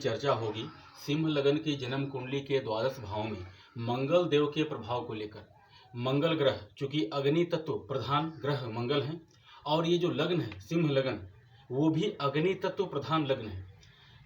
चर्चा होगी सिंह लगन की जन्म कुंडली के द्वादश भाव में मंगल देव के प्रभाव को लेकर। मंगल ग्रह चूंकि अग्नि तत्व प्रधान ग्रह मंगल हैं और ये जो लग्न है सिंह लगन वो भी अग्नि तत्व प्रधान लग्न है।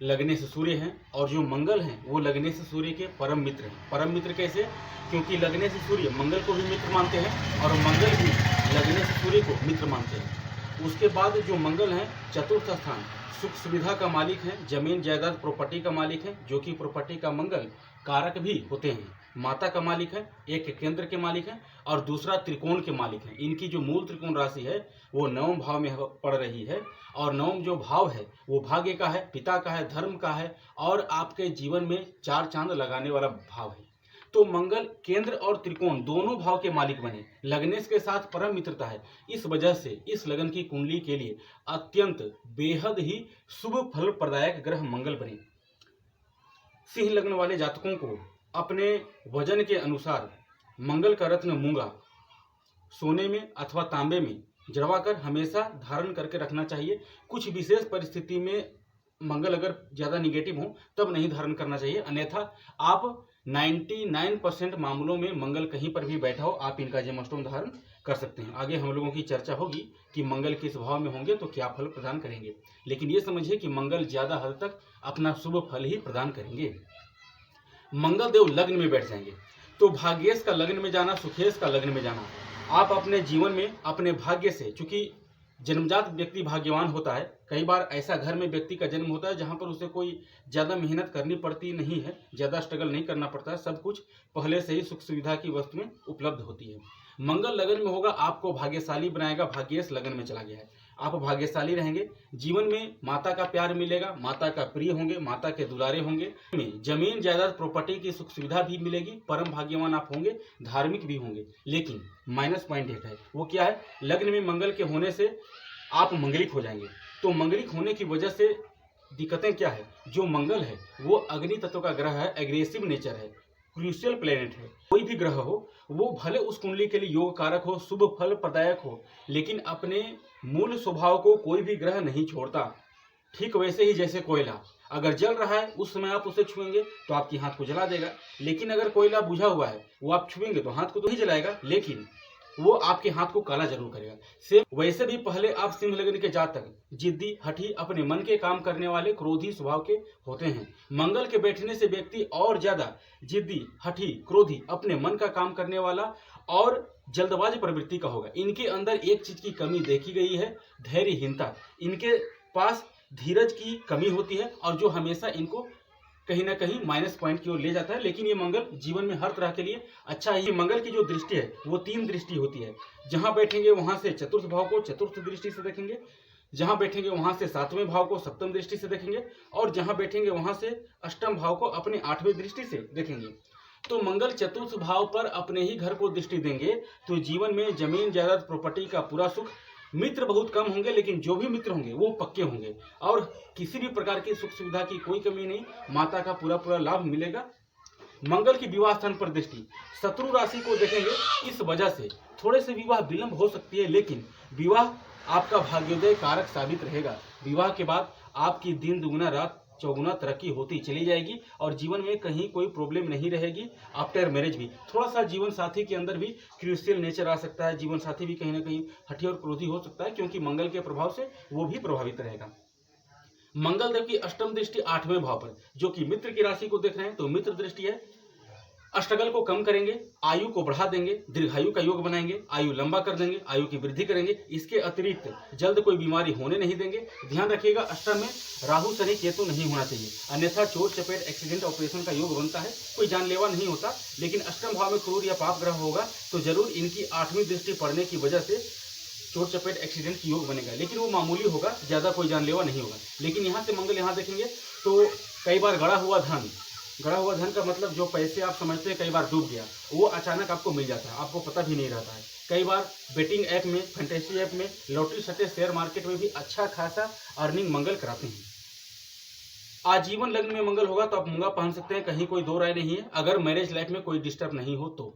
लगने से सूर्य हैं और जो मंगल हैं वो लगने से सूर्य के परम मित्र हैं। परम मित्र कैसे? क्योंकि लगने से सूर्य मंगल को भी मित्र मानते हैं और मंगल भी लगने से सूर्य को मित्र मानते हैं। उसके बाद जो मंगल हैं चतुर्थ स्थान सुख सुविधा का मालिक है, जमीन जायदाद प्रॉपर्टी का मालिक है, जो कि प्रॉपर्टी का मंगल कारक भी होते हैं। माता का मालिक है, एक केंद्र के मालिक है और दूसरा त्रिकोण के मालिक है। इनकी जो मूल त्रिकोण राशि है वो नवम भाव में पड़ रही है और नवम जो भाव है वो भाग्य का है, पिता का है, धर्म का है और आपके जीवन में चार चांद लगाने वाला भाव है। तो मंगल केंद्र और त्रिकोण दोनों भाव के मालिक बने, लगने के साथ परम मित्रता है। इस वजह से इस लगन की कुंडली के लिए अत्यंत बेहद ही शुभ फल प्रदायक ग्रह मंगल बने। सिंह लग्न वाले जातकों को अपने वजन के अनुसार मंगल का रत्न मूंगा सोने में अथवा तांबे में जड़वाकर हमेशा धारण करके रखना चाहिए। कुछ विशेष परिस्थिति में मंगल अगर ज़्यादा निगेटिव हो तब नहीं धारण करना चाहिए, अन्यथा आप 99% मामलों में मंगल कहीं पर भी बैठा हो आप इनका जेमस्टोन धारण कर सकते हैं। आगे हम लोगों की चर्चा होगी कि मंगल किस भाव में होंगे तो क्या फल प्रदान करेंगे, लेकिन ये समझिए कि मंगल ज़्यादा हद तक अपना शुभ फल ही प्रदान करेंगे। मंगल देव लग्न में बैठ जाएंगे तो भाग्येश का लग्न में जाना, सुखेश का लग्न में जाना, आप अपने जीवन में अपने भाग्य से, चूंकि जन्मजात व्यक्ति भाग्यवान होता है, कई बार ऐसा घर में व्यक्ति का जन्म होता है जहां पर उसे कोई ज़्यादा मेहनत करनी पड़ती नहीं है, ज़्यादा स्ट्रगल नहीं करना पड़ता है, सब कुछ पहले से ही सुख सुविधा की वस्तु में उपलब्ध होती है। मंगल लगन में होगा, आपको भाग्यशाली बनाएगा। भाग्येश लगन में चला गया है, आप भाग्यशाली रहेंगे। जीवन में माता का प्यार मिलेगा, माता का प्रिय होंगे, माता के दुलारे होंगे। जमीन जायदाद प्रॉपर्टी की सुख सुविधा भी मिलेगी, परम भाग्यवान आप होंगे, धार्मिक भी होंगे। लेकिन माइनस पॉइंट एक है, वो क्या है? लग्न में मंगल के होने से आप मंगलिक हो जाएंगे। तो मंगलिक होने की वजह से दिक्कतें क्या है? जो मंगल है वो अग्नि तत्व का ग्रह है, एग्रेसिव नेचर है, क्रूशियल प्लेनेट है। कोई भी ग्रह हो वो भले उस कुंडली के लिए योग कारक हो, शुभ फल प्रदायक हो, लेकिन अपने मूल स्वभाव को कोई भी ग्रह नहीं छोड़ता। ठीक वैसे ही जैसे कोयला अगर जल रहा है उस समय आप उसे छुएंगे तो आपके हाथ को जला देगा, लेकिन अगर कोयला बुझा हुआ है वो आप छुएंगे तो हाथ को तो नहीं जलाएगा, लेकिन वो आपके हाथ को काला जरूर करेगा। सेम वैसे भी पहले आप सिंह लगन के जातक जिद्दी, हठी, अपने मन के काम करने वाले, क्रोधी स्वभाव के होते हैं। मंगल के बैठने से व्यक्ति और ज्यादा जिद्दी, हठी, क्रोधी, अपने मन का काम करने वाला और जल्दबाज प्रवृत्ति का होगा। इनके अंदर एक चीज की कमी देखी गई है, धैर्यहीनता। इनके पास धीरज की कमी होती है और जो हमेशा इनको कहीं ना कहीं माइनस पॉइंट की ओर ले जाता है। लेकिन ये मंगल जीवन में हर तरह के लिए अच्छा ही। मंगल की जो दृष्टि है वो 3 दृष्टि होती है। जहां बैठेंगे वहां से चतुर्थ भाव को चतुर्थ दृष्टि से देखेंगे, जहां बैठेंगे वहां से 7वें भाव को सप्तम दृष्टि से देखेंगे और जहां बैठेंगे वहां से अष्टम भाव को अपने 8वें दृष्टि से देखेंगे। तो मंगल चतुर्थ भाव पर अपने ही घर को दृष्टि देंगे तो जीवन में जमीन जायदाद प्रॉपर्टी का पूरा सुख। मित्र बहुत कम होंगे, लेकिन जो भी मित्र होंगे वो पक्के होंगे और किसी भी प्रकार की सुख सुविधा की कोई कमी नहीं, माता का पूरा लाभ मिलेगा। मंगल की विवाह स्थान पर दृष्टि शत्रु राशि को देखेंगे, इस वजह से थोड़े से विवाह विलंब हो सकती है, लेकिन विवाह आपका भाग्योदय कारक साबित रहेगा। विवाह के बाद आपकी दिन दुगुना रात चौगुना तरक्की होती चली जाएगी और जीवन में कहीं कोई प्रॉब्लम नहीं रहेगी। आफ्टर मैरिज भी थोड़ा सा जीवन साथी के अंदर भी क्रूशियल नेचर आ सकता है, जीवन साथी भी कहीं ना कहीं हठी और क्रोधी हो सकता है, क्योंकि मंगल के प्रभाव से वो भी प्रभावित रहेगा। मंगल देव की अष्टम दृष्टि 8वें भाव पर, जो कि मित्र की राशि को देख रहे हैं, तो मित्र दृष्टि है। स्ट्रगल को कम करेंगे, आयु को बढ़ा देंगे, दीर्घायु का योग बनाएंगे, आयु लंबा कर देंगे, आयु की वृद्धि करेंगे। इसके अतिरिक्त जल्द कोई बीमारी होने नहीं देंगे। ध्यान रखिएगा अष्टम में राहु शनि केतु नहीं होना चाहिए, अन्यथा चोट चपेट एक्सीडेंट ऑपरेशन का योग बनता है। कोई जानलेवा नहीं होता, लेकिन अष्टम भाव में क्रूर या पाप ग्रह होगा तो जरूर इनकी 8वीं दृष्टि पड़ने की वजह से चोट चपेट एक्सीडेंट की योग बनेगा, लेकिन वो मामूली होगा, ज्यादा कोई जानलेवा नहीं होगा। लेकिन यहाँ से मंगल यहाँ देखेंगे तो कई बार गड़ा हुआ धन का मतलब जो पैसे आप समझते हैं कई बार डूब गया, वो अचानक आपको मिल जाता है, आपको पता भी नहीं रहता है। कई बार बेटिंग ऐप में, फैंटेसी ऐप में, लॉटरी सट्टे, शेयर मार्केट में भी अच्छा खासा अर्निंग मंगल कराते हैं। आजीवन लग्न में मंगल होगा तो आप मूंगा पहन सकते हैं, कहीं कोई दो राय नहीं है, अगर मैरिज लाइफ में कोई डिस्टर्ब नहीं हो तो।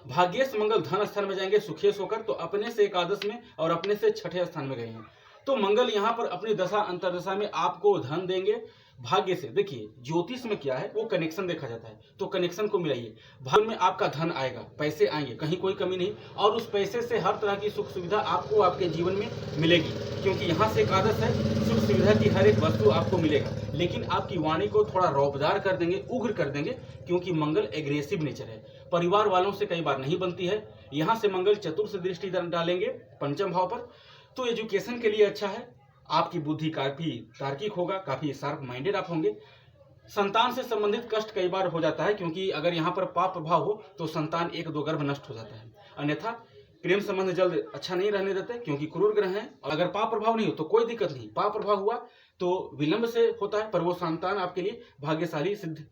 भाग्येश मंगल धन स्थान में जाएंगे सुखेश होकर, तो अपने से एकादश में और अपने से छठे स्थान में गए हैं। तो मंगल यहाँ पर अपनी दशा अंतरदशा में आपको धन देंगे, भाग्य से देखिए, ज्योतिष में क्या है, वो कनेक्शन देखा जाता है, तो कनेक्शन को मिलाइए। भाग्य में आपका धन आएगा, पैसे आएंगे, कहीं कोई कमी नहीं, और उस पैसे से हर तरह की सुख सुविधा आपको आपके जीवन में मिलेगी, क्योंकि यहाँ से एक आदत है, सुख सुविधा की हर एक वस्तु आपको मिलेगा। लेकिन आपकी वाणी को थोड़ा रौबदार कर देंगे, उग्र कर देंगे, क्योंकि मंगल एग्रेसिव नेचर है, परिवार वालों से कई बार नहीं बनती है। यहाँ से मंगल चतुर्थ दृष्टि डालेंगे पंचम भाव पर, तो एजुकेशन के लिए अच्छा है। आपकी बुद्धि काफी तार्किक होगा, काफी शार्प माइंडेड आप होंगे। संतान से संबंधित कष्ट कई बार हो जाता है, क्योंकि अगर यहाँ पर पाप प्रभाव हो तो संतान एक दो गर्भ नष्ट हो जाता है। अन्यथा प्रेम संबंध जल्द अच्छा नहीं रहने देते, क्योंकि क्रूर ग्रह हैं। और अगर पाप प्रभाव नहीं हो तो कोई दिक्कत नहीं, पाप प्रभाव हुआ तो विलंब से होता है, पर वो संतान आपके लिए भाग्यशाली सिद्ध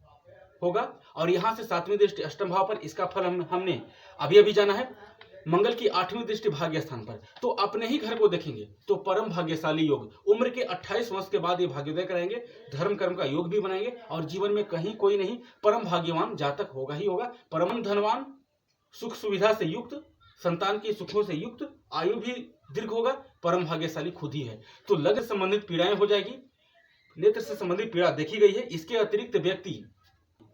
होगा। और यहाँ से सातवीं दृष्टि अष्टम भाव पर, इसका फल हमने अभी अभी जाना है। मंगल की आठवीं दृष्टि भाग्य स्थान पर, तो अपने ही घर को देखेंगे तो परम भाग्यशाली योग, उम्र के 28 वर्ष के बाद ये भाग्योदय कराएंगे, धर्म कर्म का योग भी बनाएंगे, और जीवन में कहीं कोई नहीं, परम भाग्यवान जातक होगा ही होगा, परम धनवान, सुख सुविधा से युक्त, संतान की सुखों से युक्त, आयु भी दीर्घ होगा, परम भाग्यशाली खुद ही है। तो लग्न संबंधित पीड़ाएं हो जाएगी, नेत्र से संबंधित पीड़ा देखी गई है। इसके अतिरिक्त व्यक्ति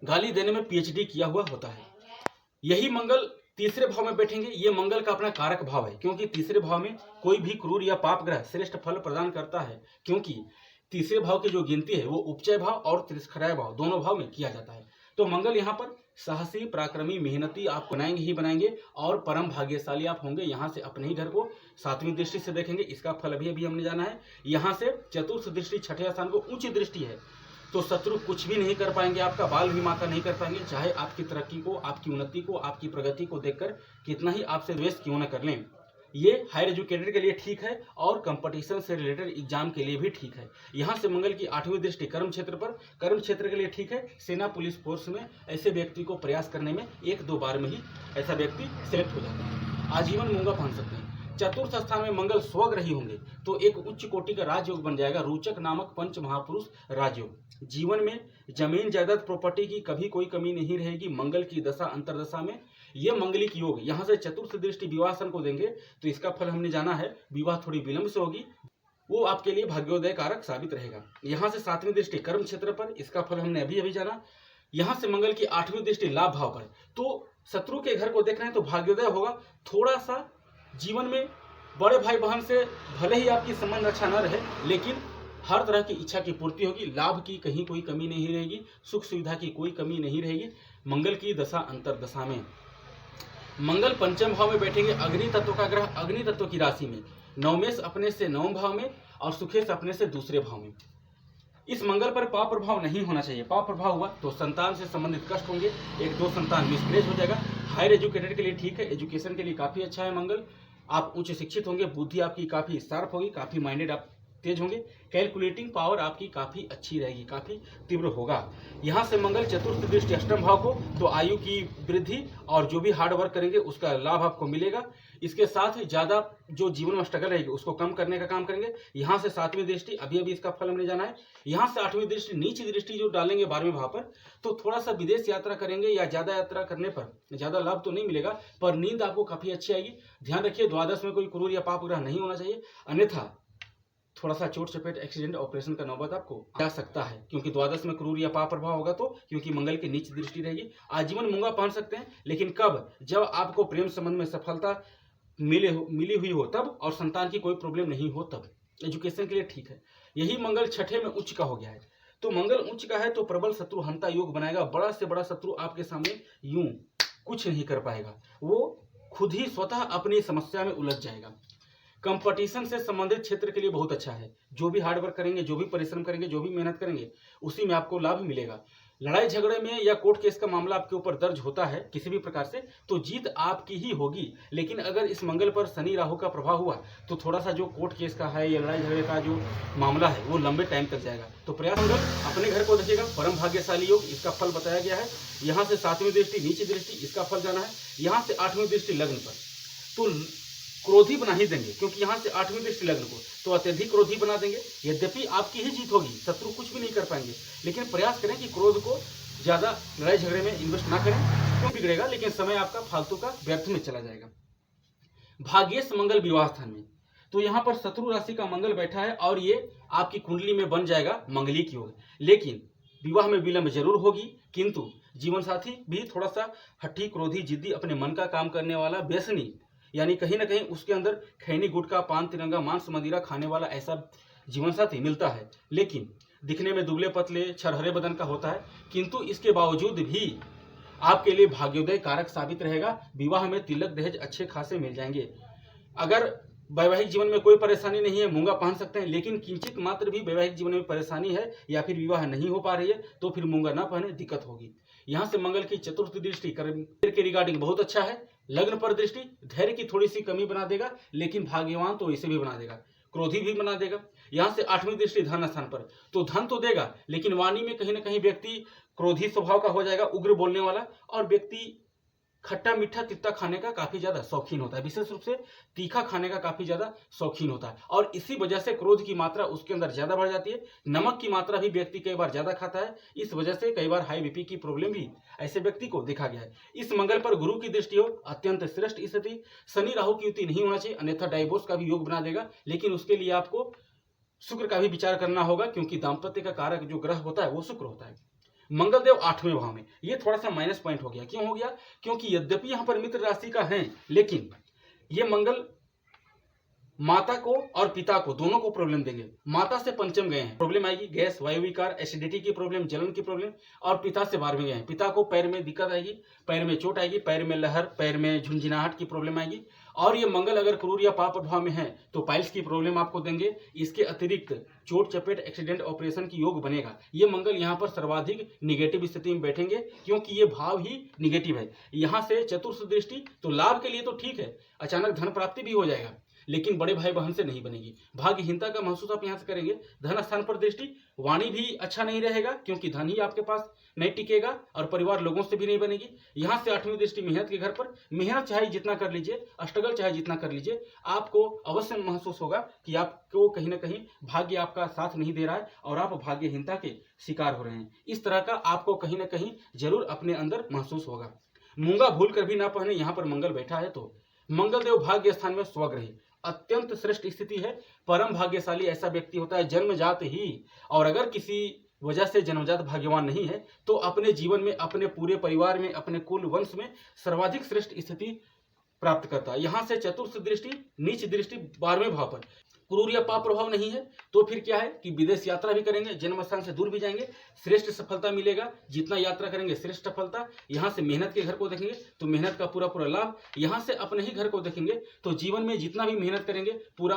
गाली देने में पीएचडी किया हुआ होता है। यही मंगल तीसरे भाव में बैठेंगे, ये मंगल का अपना कारक भाव है, क्योंकि तीसरे भाव में कोई भी क्रूर या पाप ग्रह श्रेष्ठ फल प्रदान करता है, क्योंकि तीसरे भाव की जो गिनती है वो उपचय भाव और तिरस्खराय भाव दोनों भाव में किया जाता है। तो मंगल यहाँ पर साहसी, पराक्रमी, मेहनती आप बनाएंगे ही बनाएंगे, और परम भाग्यशाली आप होंगे। यहाँ से अपने ही घर को सातवीं दृष्टि से देखेंगे, इसका फल अभी अभी हमने जाना है। यहाँ से चतुर्थ दृष्टि छठे स्थान को ऊंची दृष्टि है, तो शत्रु कुछ भी नहीं कर पाएंगे, आपका बाल भी माता नहीं कर पाएंगे, चाहे आपकी तरक्की को, आपकी उन्नति को, आपकी प्रगति को देखकर कितना ही आपसे द्वेष क्यों न कर लें। ये हायर एजुकेटेड के लिए ठीक है, और कंपटीशन से रिलेटेड एग्जाम के लिए भी ठीक है। यहाँ से मंगल की आठवीं दृष्टि कर्म क्षेत्र पर, कर्म क्षेत्र के लिए ठीक है। सेना पुलिस फोर्स में ऐसे व्यक्ति को प्रयास करने में एक दो बार में ही ऐसा व्यक्ति सेलेक्ट हो जाता है, आजीवन मूंगा पहन सकते हैं। चतुर्थ स्थान में मंगल स्वग्रही होंगे, तो एक उच्च कोटि का राजयोग बन जाएगा, रोचक नामक पंच महापुरुष राजयोग। जीवन में जमीन जायदाद प्रॉपर्टी की कभी कोई कमी नहीं रहेगी। मंगल की दशा अंतरदशा में ये मंगलिक योग, यहाँ से चतुर्थ दृष्टि विवाह सन को देंगे, तो इसका फल हमने जाना है, विवाह थोड़ी विलंब से होगी, वो आपके लिए भाग्योदय कारक साबित रहेगा। यहाँ से सातवीं दृष्टि कर्म क्षेत्र पर, इसका फल हमने अभी अभी जाना। यहाँ से मंगल की आठवीं दृष्टि लाभ भाव पर, तो शत्रु के घर को देख रहे हैं तो भाग्योदय होगा। थोड़ा सा जीवन में बड़े भाई बहन से भले ही आपकी संबंध अच्छा न रहे, लेकिन हर तरह की इच्छा की पूर्ति होगी, लाभ की कहीं कोई कमी नहीं रहेगी, सुख सुविधा की कोई कमी नहीं रहेगी। मंगल की दशा अंतरदशा में मंगल पंचम भाव में बैठेंगे, अग्नि तत्व का ग्रह, अग्नि तत्व की राशि में, नवमेश अपने से नवम भाव में और सुखेश अपने से दूसरे भाव में। इस मंगल पर पाप प्रभाव नहीं होना चाहिए, पाप प्रभाव हुआ तो संतान से संबंधित कष्ट होंगे, एक दो संतान मिसप्लेस हो जाएगा। हायर एजुकेटेड के लिए ठीक है, एजुकेशन के लिए काफी अच्छा है मंगल, आप उच्च शिक्षित होंगे, बुद्धि आपकी काफी शार्प होगी, काफी माइंडेड आप तेज होंगे, कैलकुलेटिंग पावर आपकी काफी अच्छी रहेगी, काफी तीव्र होगा। यहाँ से मंगल चतुर्थ दृष्टि अष्टम भाव को, तो आयु की वृद्धि और जो भी हार्ड वर्क करेंगे उसका लाभ आपको मिलेगा। इसके साथ ही ज्यादा जो जीवन में स्ट्रगल रहेगी उसको कम करने का काम करेंगे। यहाँ से सातवीं दृष्टि अभी अभी इसका फल हमने जाना है। यहाँ से आठवीं दृष्टि नीची दृष्टि जो डालेंगे 12वें भाव पर, तो थोड़ा सा विदेश यात्रा करेंगे या ज्यादा यात्रा करने पर ज्यादा लाभ तो नहीं मिलेगा, पर नींद आपको काफी अच्छी आएगी। ध्यान रखिए द्वादश में कोई क्रूर या पाप ग्रह नहीं होना चाहिए, अन्यथा थोड़ा सा चोट चपेट एक्सीडेंट ऑपरेशन का नौबत आपको आ सकता है, क्योंकि द्वादश में क्रूर या पाप प्रभाव होगा, तो क्योंकि मंगल की नीच दृष्टि रहेगी। आजीवन मूंगा पहन सकते हैं, लेकिन कब? जब आपको प्रेम संबंध में सफलता मिली हुई हो तब, और संतान की कोई प्रॉब्लम नहीं हो तब। एजुकेशन के लिए ठीक है। यही मंगल छठे में उच्च का हो गया है, तो मंगल उच्च का है तो प्रबल शत्रु हंता योग बनाएगा। बड़ा से बड़ा शत्रु आपके सामने यूं कुछ नहीं कर पाएगा, वो खुद ही स्वतः अपनी समस्या में उलझ जाएगा। कंपटीशन से संबंधित क्षेत्र के लिए बहुत अच्छा है। जो भी हार्ड वर्क करेंगे, जो भी परिश्रम करेंगे, जो भी मेहनत करेंगे, उसी में आपको लाभ मिलेगा। लड़ाई झगड़े में या कोर्ट केस का मामला आपके ऊपर दर्ज होता है किसी भी प्रकार से, तो जीत आपकी ही होगी। लेकिन अगर इस मंगल पर शनि राहु का प्रभाव हुआ तो थोड़ा सा जो कोर्ट केस का है या लड़ाई झगड़े का जो मामला है वो लंबे टाइम तक जाएगा। तो प्रयास मंगल अपने घर को देखिएगा, परम भाग्यशाली योग, इसका फल बताया गया है। यहाँ से सातवीं दृष्टि नीची दृष्टि, इसका फल जाना है। यहाँ से आठवीं दृष्टि लग्न पर, तो क्रोधी बना ही देंगे, क्योंकि यहाँ से आठवीं दृष्टि लग्न को, तो अत्यधिक क्रोधी बना देंगे। यद्यपि आपकी ही जीत होगी, शत्रु कुछ भी नहीं कर पाएंगे, लेकिन प्रयास करें कि क्रोध को ज्यादा लड़ाई झगड़े में इन्वेस्ट ना करें, क्यों बिगड़ेगा, लेकिन समय आपका फालतू का व्यर्थ में चला जाएगा। भाग्येश मंगल विवाह स्थान में, तो यहाँ पर शत्रु राशि का मंगल बैठा है और ये आपकी कुंडली में बन जाएगा मंगलिक योग। लेकिन विवाह में विलंब जरूर होगी, किंतु जीवन साथी भी थोड़ा सा हट्टी, क्रोधी, जिद्दी, अपने मन का काम करने वाला, व्यसनी, यानी कहीं ना कहीं उसके अंदर खैनी, गुटखा, पान, तिरंगा, मांस, मदिरा खाने वाला ऐसा जीवन साथी मिलता है। लेकिन दिखने में दुबले पतले छरहरे बदन का होता है, किंतु इसके बावजूद भी आपके लिए भाग्योदय कारक साबित रहेगा। विवाह में तिलक दहेज अच्छे खासे मिल जाएंगे। अगर वैवाहिक जीवन में कोई परेशानी नहीं है, मूंगा पहन सकते हैं, लेकिन किंचित मात्र भी वैवाहिक जीवन में परेशानी है या फिर विवाह नहीं हो पा रही है, तो फिर मूंगा ना पहने, दिक्कत होगी। यहाँ से मंगल की चतुर्थ दृष्टि करियर के रिगार्डिंग बहुत अच्छा है। लग्न पर दृष्टि धैर्य की थोड़ी सी कमी बना देगा, लेकिन भाग्यवान तो इसे भी बना देगा, क्रोधी भी बना देगा। यहाँ से आठवीं दृष्टि धन स्थान पर, तो धन तो देगा, लेकिन वाणी में कहीं ना कहीं व्यक्ति क्रोधी स्वभाव का हो जाएगा, उग्र बोलने वाला, और व्यक्ति खट्टा मीठा तिक्ता खाने का काफी ज्यादा शौकीन होता है, विशेष रूप से तीखा खाने का काफी ज्यादा शौकीन होता है, और इसी वजह से क्रोध की मात्रा उसके अंदर ज्यादा बढ़ जाती है। नमक की मात्रा भी व्यक्ति कई बार ज्यादा खाता है, इस वजह से कई बार हाई बीपी की प्रॉब्लम भी ऐसे व्यक्ति को देखा गया है। इस मंगल पर गुरु की दृष्टि हो, अत्यंत श्रेष्ठ स्थिति। शनि राहु की युति नहीं होना चाहिए, अन्यथा डाइवोर्स का भी योग बना देगा, लेकिन उसके लिए आपको शुक्र का भी विचार करना होगा, क्योंकि दाम्पत्य का कारक जो ग्रह होता है वो शुक्र होता है। मंगल देव 8वें भाव में, ये थोड़ा सा माइनस पॉइंट हो गया। क्यों हो गया? क्योंकि यद्यपि यहाँ पर मित्र राशि का है, लेकिन ये मंगल माता को और पिता को दोनों को प्रॉब्लम देंगे। माता से पंचम गए हैं, प्रॉब्लम आएगी, गैस, वायु विकार, एसिडिटी की प्रॉब्लम, जलन की प्रॉब्लम, और पिता से 12वें गए हैं, पिता को पैर में दिक्कत आएगी, पैर में चोट आएगी, पैर में लहर, पैर में झुंझुनाहट की प्रॉब्लम आएगी। और ये मंगल अगर क्रूर या पाप प्रभाव में है तो पाइल्स की प्रॉब्लम आपको देंगे। इसके अतिरिक्त चोट चपेट, एक्सीडेंट, ऑपरेशन की योग बनेगा। ये मंगल यहाँ पर सर्वाधिक निगेटिव स्थिति में बैठेंगे, क्योंकि ये भाव ही निगेटिव है। यहाँ से चतुर्थ दृष्टि तो लाभ के लिए तो ठीक है, अचानक धन प्राप्ति भी हो जाएगा, लेकिन बड़े भाई बहन से नहीं बनेगी। भाग्यहीनता का महसूस आप यहाँ से करेंगे। धन स्थान पर दृष्टि, वाणी भी अच्छा नहीं रहेगा, क्योंकि धन ही आपके पास नहीं टिकेगा, और परिवार लोगों से भी नहीं बनेगी। यहाँ से आठवीं दृष्टि मेहनत के घर पर, मेहनत चाहे जितना कर लीजिए, स्ट्रगल चाहे जितना कर लीजिए, आपको अवश्य महसूस होगा कि आपको कहीं ना कहीं भाग्य आपका साथ नहीं दे रहा है और आप भाग्यहीनता के शिकार हो रहे हैं। इस तरह का आपको कहीं ना कहीं जरूर अपने अंदर महसूस होगा। मूंगा भूल कर भी ना पहने, यहाँ पर मंगल बैठा है तो। मंगल देव भाग्य स्थान में स्वग्रही, अत्यंत श्रेष्ठ स्थिति है। परम भाग्यशाली ऐसा व्यक्ति होता है जन्मजात ही, और अगर किसी वजह से जन्मजात भाग्यवान नहीं है तो अपने जीवन में, अपने पूरे परिवार में, अपने कुल वंश में सर्वाधिक श्रेष्ठ स्थिति प्राप्त करता है। यहाँ से चतुर्थ दृष्टि, नीच दृष्टि 12वें भाव पर, क्रूर या पाप प्रभाव नहीं है, तो फिर क्या है कि विदेश यात्रा भी करेंगे, जन्म स्थान से दूर भी जाएंगे, श्रेष्ठ सफलता मिलेगा। जितना यात्रा करेंगे श्रेष्ठ सफलता। यहाँ से मेहनत के घर को देखेंगे तो मेहनत का पूरा पूरा लाभ। यहाँ से अपने ही घर को देखेंगे तो जीवन में जितना भी मेहनत करेंगे पूरा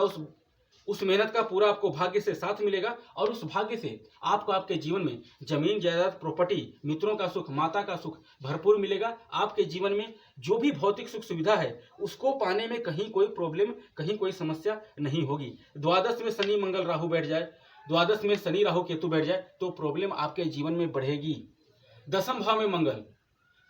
उस मेहनत का पूरा आपको भाग्य से साथ मिलेगा, और उस भाग्य से आपको आपके जीवन में जमीन, जायदाद, प्रॉपर्टी, मित्रों का सुख, माता का सुख भरपूर मिलेगा। आपके जीवन में जो भी भौतिक सुख सुविधा है उसको पाने में कहीं कोई प्रॉब्लम, कहीं कोई समस्या नहीं होगी। द्वादश में शनि मंगल राहु बैठ जाए, द्वादश में शनि राहु केतु बैठ जाए तो प्रॉब्लम आपके जीवन में बढ़ेगी। दसम भाव में मंगल,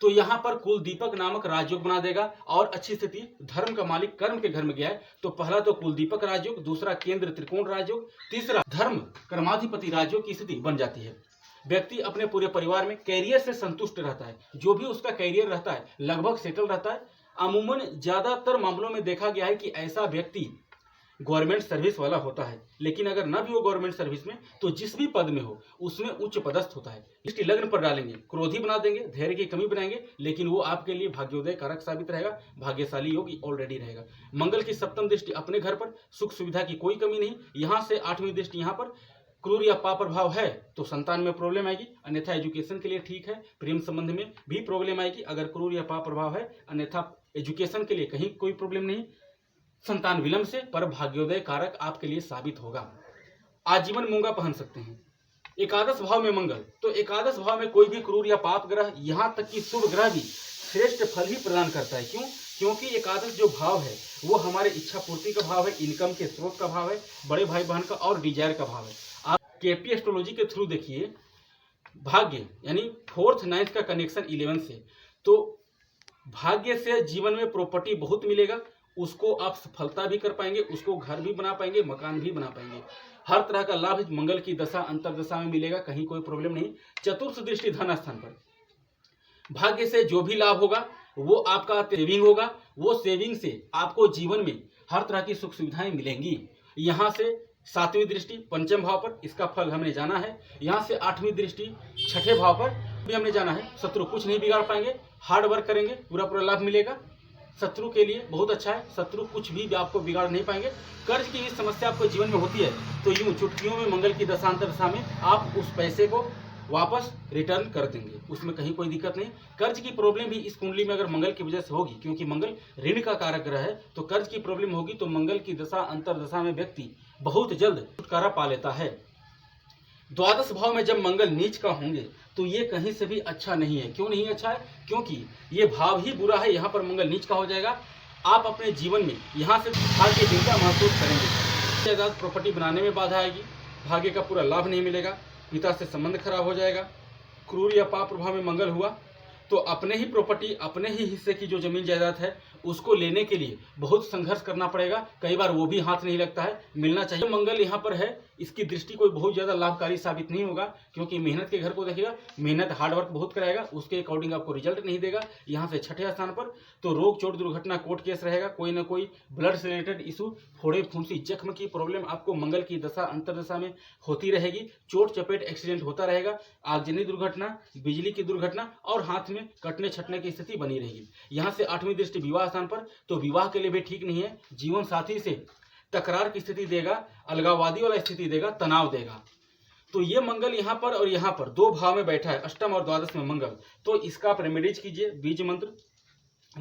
तो यहाँ पर कुल दीपक नामक राजयोग बना देगा, और अच्छी स्थिति। धर्म का मालिक कर्म के घर में गया है, तो पहला तो कुल दीपक राजयोग, दूसरा केंद्र त्रिकोण राजयोग, तीसरा धर्म कर्माधिपति राजयोग की स्थिति बन जाती है। व्यक्ति अपने पूरे परिवार में कैरियर से संतुष्ट रहता है, जो भी उसका कैरियर रहता है लगभग सेटल रहता है। अमूमन ज्यादातर मामलों में देखा गया है कि ऐसा व्यक्ति गवर्नमेंट सर्विस वाला होता है, लेकिन अगर न भी हो गवर्नमेंट सर्विस में तो जिस भी पद में हो उसमें उच्च पदस्थ होता है। दृष्टि लग्न पर डालेंगे, क्रोधी बना देंगे, धैर्य की कमी बनाएंगे, लेकिन वो आपके लिए भाग्योदय कारक साबित रहेगा, भाग्यशाली योग ऑलरेडी रहेगा। मंगल की सप्तम दृष्टि अपने घर पर, सुख सुविधा की कोई कमी नहीं। यहाँ से आठवीं दृष्टि यहाँ पर, क्रूर या पाप प्रभाव है तो संतान में प्रॉब्लम आएगी, अन्यथा एजुकेशन के लिए ठीक है। प्रेम संबंध में भी प्रॉब्लम आएगी अगर क्रूर या पाप प्रभाव है, अन्यथा एजुकेशन के लिए कहीं कोई प्रॉब्लम नहीं। संतान विलंब से पर भाग्योदय कारक आपके लिए साबित होगा। आजीवन मूंगा पहन सकते हैं। एकादश भाव में मंगल, तो एकादश भाव में कोई भी क्रूर या पाप ग्रह, यहाँ तक कि शुभ ग्रह भी श्रेष्ठ फल ही प्रदान करता है। क्यों? क्योंकि एकादश जो भाव है वो हमारे इच्छा पूर्ति का भाव है, इनकम के स्रोत का भाव है, बड़े भाई बहन का और डिजायर का भाव है। आप केपी एस्ट्रोलॉजी के थ्रू देखिए, भाग्य यानी 4th 9th का कनेक्शन 11 से, तो भाग्य से जीवन में प्रॉपर्टी बहुत मिलेगा, उसको आप सफलता भी कर पाएंगे, उसको घर भी बना पाएंगे, मकान भी बना पाएंगे। हर तरह का लाभ मंगल की दशा अंतरदशा में मिलेगा, कहीं कोई प्रॉब्लम नहीं। चतुर्थ दृष्टि धन स्थान पर, भाग्य से जो भी लाभ होगा वो आपका सेविंग होगा, वो सेविंग से आपको जीवन में हर तरह की सुख सुविधाएं मिलेंगी। यहाँ से सातवीं दृष्टि पंचम भाव पर, इसका फल हमने जाना है। यहाँ से आठवीं दृष्टि छठे भाव पर भी हमने जाना है। शत्रु कुछ नहीं बिगाड़ पाएंगे, हार्ड वर्क करेंगे, पूरा पूरा लाभ मिलेगा। शत्रु के लिए बहुत अच्छा है, शत्रु कुछ भी आपको बिगाड़ नहीं पाएंगे। कर्ज की समस्या आपको जीवन में होती है तो यूं चुटकियों में मंगल की दशांतर दशा में आप उस पैसे को वापस रिटर्न कर देंगे, उसमें कहीं कोई दिक्कत नहीं। कर्ज की प्रॉब्लम भी इस कुंडली में अगर मंगल की वजह से होगी, क्योंकि मंगल ऋण का कारक ग्रह है, तो कर्ज की प्रॉब्लम होगी तो मंगल की दशा अंतर दशा में व्यक्ति बहुत जल्द छुटकारा पा लेता है। द्वादश भाव में जब मंगल नीच का होंगे तो ये कहीं से भी अच्छा नहीं है। क्यों नहीं अच्छा है? क्योंकि ये भाव ही बुरा है। यहाँ पर मंगल नीच का हो जाएगा, आप अपने जीवन में यहाँ से भाग्य चिंता महसूस करेंगे। जायदाद प्रॉपर्टी बनाने में बाधा आएगी, भाग्य का पूरा लाभ नहीं मिलेगा, पिता से संबंध खराब हो जाएगा। क्रूर या पाप प्रभाव में मंगल हुआ तो अपने ही प्रॉपर्टी, अपने ही हिस्से की जो जमीन जायदाद है उसको लेने के लिए बहुत संघर्ष करना पड़ेगा, कई बार वो भी हाथ नहीं लगता है, मिलना चाहिए। मंगल यहाँ पर है, इसकी दृष्टि कोई बहुत ज़्यादा लाभकारी साबित नहीं होगा, क्योंकि मेहनत के घर को देखिएगा, मेहनत हार्डवर्क बहुत कराएगा, उसके अकॉर्डिंग आपको रिजल्ट नहीं देगा। यहाँ से छठे स्थान पर तो रोग चोट दुर्घटना कोर्ट केस रहेगा, कोई ना कोई ब्लड से रिलेटेड इशू, फोड़े फुंसी जख्म की प्रॉब्लम आपको मंगल की दशा अंतर दशा में होती रहेगी। चोट चपेट एक्सीडेंट होता रहेगा, आगजनी दुर्घटना, बिजली की दुर्घटना और हाथ में कटने छटने की स्थिति बनी रहेगी। यहाँ से आठवीं दृष्टि विवाह स्थान पर, तो विवाह के लिए भी ठीक नहीं है, जीवन साथी से तकरार की स्थिति देगा, अलगाववादी वाला स्थिति देगा, तनाव देगा। तो ये मंगल यहाँ पर और यहाँ पर दो भाव में बैठा है, अष्टम और द्वादश में मंगल, तो इसका आप रेमेडीज कीजिए, बीज मंत्र,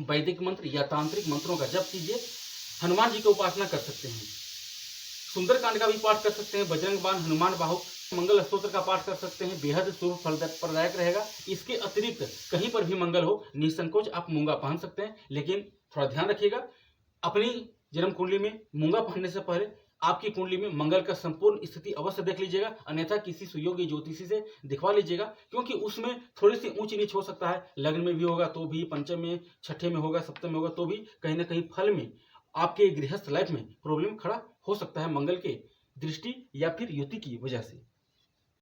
वैदिक मंत्र या तांत्रिक मंत्रों का जप कीजिए। हनुमान जी की उपासना कर सकते हैं, सुंदरकांड का भी पाठ कर सकते हैं, बजरंग बाण, हनुमान बाहुक, मंगल स्तोत्र का पाठ कर सकते हैं, बेहद शुभ फलदायक रहेगा। इसके अतिरिक्त कहीं पर भी मंगल हो, निसंकोच आप मूंगा पहन सकते हैं, लेकिन थोड़ा ध्यान रखिएगा, अपनी जन्म कुंडली में मूंगा पहनने से पहले आपकी कुंडली में मंगल का संपूर्ण स्थिति अवश्य देख लीजिएगा, अन्यथा किसी सुयोग्य ज्योतिषी से दिखवा लीजिएगा, क्योंकि उसमें थोड़ी सी ऊंच नीच हो सकता है। लग्न में भी होगा तो भी, पंचम में, छठे में होगा, सप्तम में होगा तो भी कहीं ना कहीं फल में आपके गृहस्थ लाइफ में प्रॉब्लम खड़ा हो सकता है, मंगल के दृष्टि या फिर युति की वजह से।